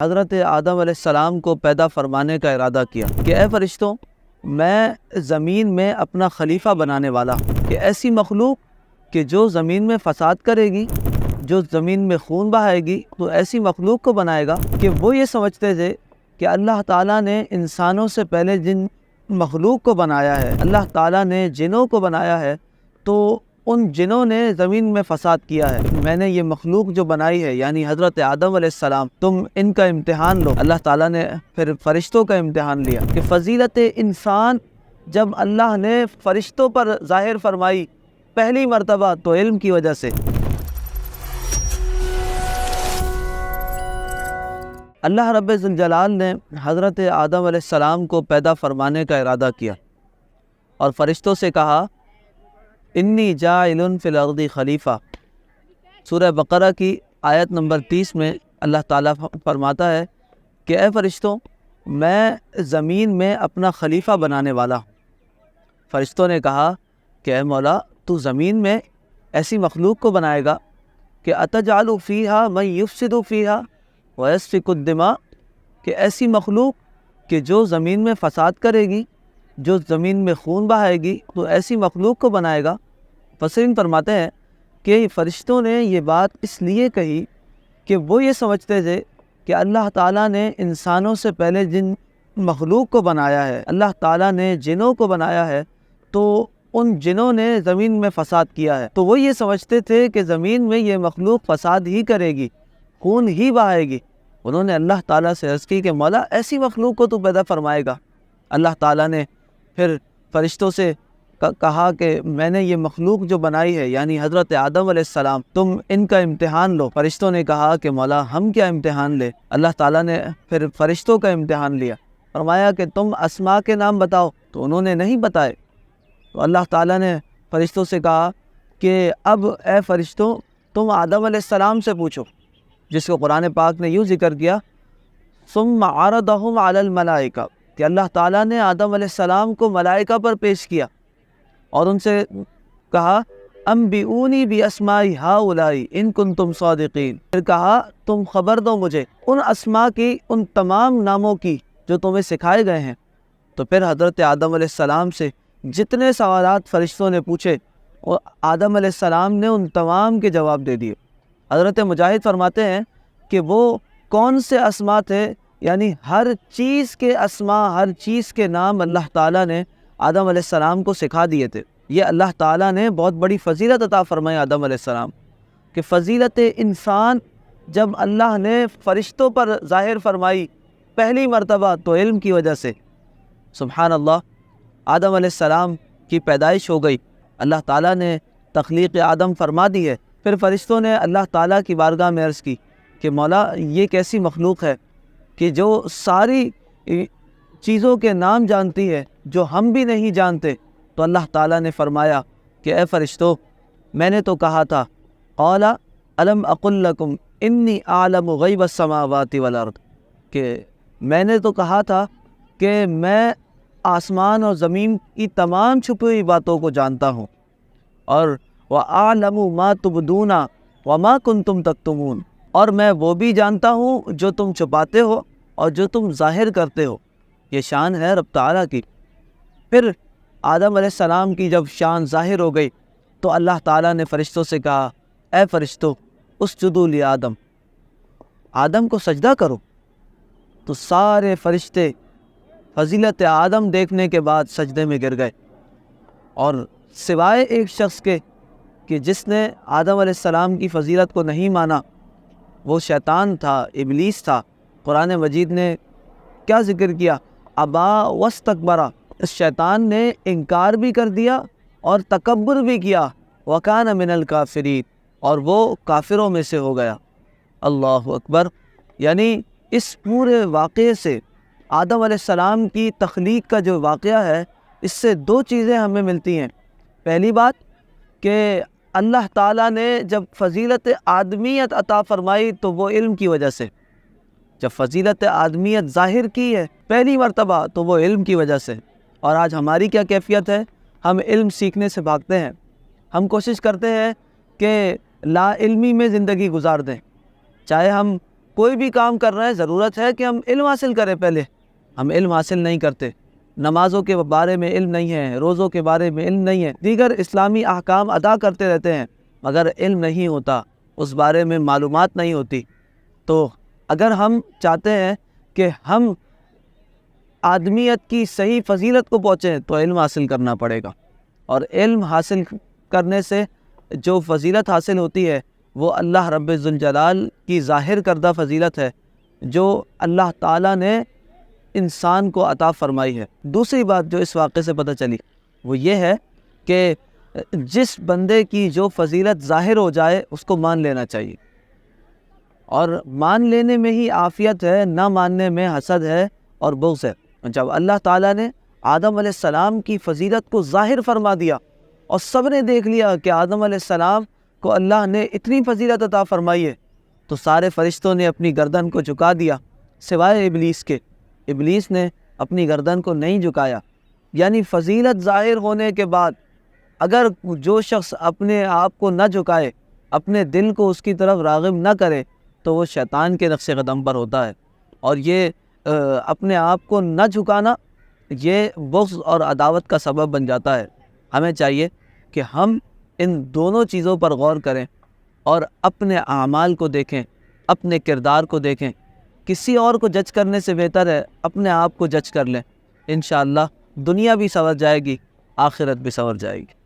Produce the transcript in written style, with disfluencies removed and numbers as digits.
حضرت آدم علیہ السلام کو پیدا فرمانے کا ارادہ کیا کہ اے فرشتوں، میں زمین میں اپنا خلیفہ بنانے والا ہوں، کہ ایسی مخلوق کہ جو زمین میں فساد کرے گی، جو زمین میں خون بہائے گی، تو ایسی مخلوق کو بنائے گا کہ وہ یہ سمجھتے تھے کہ اللہ تعالیٰ نے انسانوں سے پہلے جن مخلوق کو بنایا ہے، اللہ تعالیٰ نے جنوں کو بنایا ہے، تو ان جنوں نے زمین میں فساد کیا ہے۔ میں نے یہ مخلوق جو بنائی ہے، یعنی حضرت آدم علیہ السلام، تم ان کا امتحان لو۔ اللہ تعالیٰ نے پھر فرشتوں کا امتحان لیا کہ فضیلت انسان جب اللہ نے فرشتوں پر ظاہر فرمائی پہلی مرتبہ، تو علم کی وجہ سے۔ اللہ رب ذوالجلال نے حضرت آدم علیہ السلام کو پیدا فرمانے کا ارادہ کیا اور فرشتوں سے کہا، انی جاعل فی الارض خلیفہ۔ سورہ بقرہ کی آیت نمبر 30 میں اللہ تعالیٰ فرماتا ہے کہ اے فرشتوں، میں زمین میں اپنا خلیفہ بنانے والا ہوں۔ فرشتوں نے کہا کہ اے مولا، تو زمین میں ایسی مخلوق کو بنائے گا کہ اتجعل فیہا من یفسد فیہا ویسفک الدماء، کہ ایسی مخلوق کہ جو زمین میں فساد کرے گی، جو زمین میں خون بہائے گی، تو ایسی مخلوق کو بنائے گا۔ مفسرین فرماتے ہیں کہ فرشتوں نے یہ بات اس لیے کہی کہ وہ یہ سمجھتے تھے کہ اللہ تعالیٰ نے انسانوں سے پہلے جن مخلوق کو بنایا ہے، اللہ تعالیٰ نے جنوں کو بنایا ہے، تو ان جنوں نے زمین میں فساد کیا ہے، تو وہ یہ سمجھتے تھے کہ زمین میں یہ مخلوق فساد ہی کرے گی، خون ہی بہائے گی۔ انہوں نے اللہ تعالیٰ سے عرض کی کہ مولا، ایسی مخلوق کو تو پیدا فرمائے گا۔ اللہ تعالیٰ نے پھر فرشتوں سے کہا کہ میں نے یہ مخلوق جو بنائی ہے، یعنی حضرت آدم علیہ السلام، تم ان کا امتحان لو۔ فرشتوں نے کہا کہ مولا، ہم کیا امتحان لیں؟ اللہ تعالیٰ نے پھر فرشتوں کا امتحان لیا، فرمایا کہ تم اسماء کے نام بتاؤ، تو انہوں نے نہیں بتائے۔ تو اللہ تعالیٰ نے فرشتوں سے کہا کہ اب اے فرشتوں، تم آدم علیہ السلام سے پوچھو، جس کو قرآن پاک نے یوں ذکر کیا، ثم عرضهم علی الملائکہ، کہ اللہ تعالیٰ نے آدم علیہ السلام کو ملائکہ پر پیش کیا اور ان سے کہا، انبئونی باسماء ہؤلاء ان کنتم صادقین۔ پھر کہا، تم خبر دو مجھے ان اسماء کی، ان تمام ناموں کی جو تمہیں سکھائے گئے ہیں۔ تو پھر حضرت آدم علیہ السلام سے جتنے سوالات فرشتوں نے پوچھے، اور آدم علیہ السلام نے ان تمام کے جواب دے دیے۔ حضرت مجاہد فرماتے ہیں کہ وہ کون سے اسماء تھے، یعنی ہر چیز کے اسماء، ہر چیز کے نام اللہ تعالیٰ نے آدم علیہ السلام کو سکھا دیے تھے۔ یہ اللہ تعالیٰ نے بہت بڑی فضیلت عطا فرمائی آدم علیہ السلام، کہ فضیلت انسان جب اللہ نے فرشتوں پر ظاہر فرمائی پہلی مرتبہ، تو علم کی وجہ سے۔ سبحان اللہ، آدم علیہ السلام کی پیدائش ہو گئی، اللہ تعالیٰ نے تخلیق آدم فرما دی ہے۔ پھر فرشتوں نے اللہ تعالیٰ کی بارگاہ میں عرض کی کہ مولا، یہ کیسی مخلوق ہے کہ جو ساری چیزوں کے نام جانتی ہے جو ہم بھی نہیں جانتے۔ تو اللہ تعالیٰ نے فرمایا کہ اے فرشتوں، میں نے تو کہا تھا، قال الم اقل لکم انی اعلم غیب السماوات والارض، کہ میں نے تو کہا تھا کہ میں آسمان اور زمین کی تمام چھپی ہوئی باتوں کو جانتا ہوں، اور وَأَعْلَمُ مَا تُبْدُونَ وَمَا كُنْتُمْ تَكْتُمُونَ، اور میں وہ بھی جانتا ہوں جو تم چھپاتے ہو اور جو تم ظاہر کرتے ہو۔ یہ شان ہے رب تعالیٰ کی۔ پھر آدم علیہ السلام کی جب شان ظاہر ہو گئی، تو اللہ تعالیٰ نے فرشتوں سے کہا، اے فرشتوں، اسجدوا لآدم، آدم کو سجدہ کرو۔ تو سارے فرشتے فضیلت آدم دیکھنے کے بعد سجدے میں گر گئے، اور سوائے ایک شخص کے کہ جس نے آدم علیہ السلام کی فضیلت کو نہیں مانا، وہ شیطان تھا، ابلیس تھا۔ قرآن مجید نے کیا ذکر کیا؟ ابا واستکبر، اس شیطان نے انکار بھی کر دیا اور تکبر بھی کیا، وکان من الکافرین، اور وہ کافروں میں سے ہو گیا۔ اللہ اکبر۔ یعنی اس پورے واقعے سے، آدم علیہ السلام کی تخلیق کا جو واقعہ ہے، اس سے دو چیزیں ہمیں ملتی ہیں۔ پہلی بات کہ اللہ تعالیٰ نے جب فضیلت آدمیت عطا فرمائی، تو وہ علم کی وجہ سے۔ جب فضیلت آدمیت ظاہر کی ہے پہلی مرتبہ، تو وہ علم کی وجہ سے۔ اور آج ہماری کیا کیفیت ہے؟ ہم علم سیکھنے سے بھاگتے ہیں، ہم کوشش کرتے ہیں کہ لا علمی میں زندگی گزار دیں، چاہے ہم کوئی بھی کام کر رہے ہیں ضرورت ہے کہ ہم علم حاصل کریں پہلے. ہم علم حاصل نہیں کرتے. نمازوں کے بارے میں علم نہیں ہے, روزوں کے بارے میں علم نہیں ہے, دیگر اسلامی احکام ادا کرتے رہتے ہیں مگر علم نہیں ہوتا, اس بارے میں معلومات نہیں ہوتی. تو اگر ہم چاہتے ہیں کہ ہم آدمیت کی صحیح فضیلت کو پہنچیں تو علم حاصل کرنا پڑے گا. اور علم حاصل کرنے سے جو فضیلت حاصل ہوتی ہے وہ اللہ رب ذوالجلال کی ظاہر کردہ فضیلت ہے جو اللہ تعالیٰ نے انسان کو عطا فرمائی ہے. دوسری بات جو اس واقعے سے پتہ چلی وہ یہ ہے کہ جس بندے کی جو فضیلت ظاہر ہو جائے اس کو مان لینا چاہیے, اور مان لینے میں ہی عافیت ہے, نہ ماننے میں حسد ہے اور بغض ہے. جب اللہ تعالیٰ نے آدم علیہ السلام کی فضیلت کو ظاہر فرما دیا اور سب نے دیکھ لیا کہ آدم علیہ السلام کو اللہ نے اتنی فضیلت عطا فرمائی ہے, تو سارے فرشتوں نے اپنی گردن کو جھکا دیا سوائے ابلیس کے. ابلیس نے اپنی گردن کو نہیں جھکایا. یعنی فضیلت ظاہر ہونے کے بعد اگر جو شخص اپنے آپ کو نہ جھکائے, اپنے دل کو اس کی طرف راغب نہ کرے, تو وہ شیطان کے نقش قدم پر ہوتا ہے. اور یہ اپنے آپ کو نہ جھکانا یہ بغض اور عداوت کا سبب بن جاتا ہے. ہمیں چاہیے کہ ہم ان دونوں چیزوں پر غور کریں اور اپنے اعمال کو دیکھیں, اپنے کردار کو دیکھیں. کسی اور کو جج کرنے سے بہتر ہے اپنے آپ کو جج کر لیں. انشاءاللہ دنیا بھی سنور جائے گی, آخرت بھی سنور جائے گی.